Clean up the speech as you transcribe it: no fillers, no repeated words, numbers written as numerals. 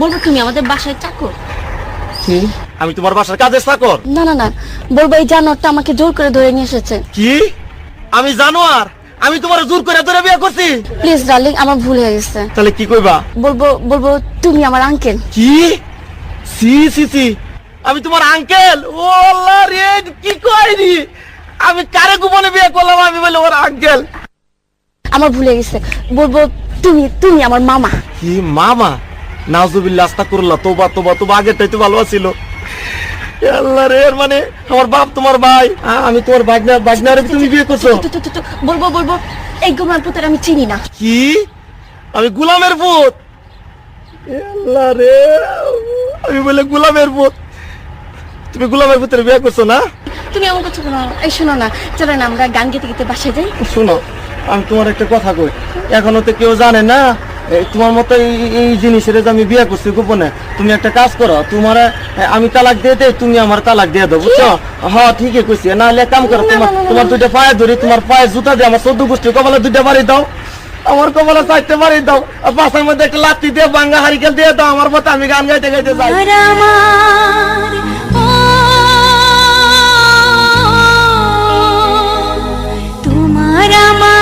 বলবো তুমি আমাদের বাসায় চাকর। কি? আমি তোমার বাসার কাজের চাকর? না না না, বলবো এই জানোয়ারটা আমাকে জোর করে ধরে নিয়ে এসেছে। কি? আমি জানোয়ার? আমি তোমার জোর করে ধরে বিয়ে করছি? প্লিজ ডার্লিং, আমার ভুল হয়ে গেছে। তাহলে কি কইবা? বলবো বলবো তুমি আমার আঙ্কেল। কি? সি সি সি, আমি তোমার আঙ্কেল? ও আল্লাহ রে, কি কইনি আমি? কারে গোপনে বিয়ে করলাম? আমি বলে ওর আঙ্কেল? আমার ভুল হয়ে গেছে। বলবো তুমি তুমি আমার মামা। কি মামা? নাউজুবিল্লাহ, আস্তাগফিরুল্লাহ, তোবা তোবা তোবা, আগেরটাই তো ভালো ছিল। আল্লাহ রে, এর মানে আমার বাপ তোমার ভাই, আমি তোমার বাগনারে তুমি বিয়ে করছো? বলবো বলবো এই গোলাম পুতের আমি চিনি না। কি? আমি গোলামের পুত? আল্লাহ রে, আমি বলে গোলামের পুত? তুমি গোলামের পুতের বিয়ে করছো না? তুমি এমন কথা বলো না। এই শোনো না, চলো না আমরা গান গেতে গেতে বাসায় যাই। শোনো, আমি তোমার একটা কথা কই, এখনো তো কেউ জানে না তোমার মতো এই জিনিসের যে আমি বিয়ে করছি গোপনে। তুমি একটা কাজ করো, তোমার আমি তালাক দিয়ে দেই, তুমি আমার তালাক দিয়ে দাও, বুঝছো? হ্যাঁ ঠিকই কইছি। নাহলে কাম করো, তোমার দুইটা পায়ে ধরি, তোমার পায়ে জুতা দিয়ে আমার 14 গোষ্ঠী কপালে দুইটা বাড়ি দাও, আমার কপালে 4টে বাড়ি দাও, আর পাশের মধ্যে একটা লাত্তি দিয়ে ভাঙ্গা হারিকেল দিয়ে দাও আমার মতো, আমি গান গাইতে গাইতে যাই। তোমার আমার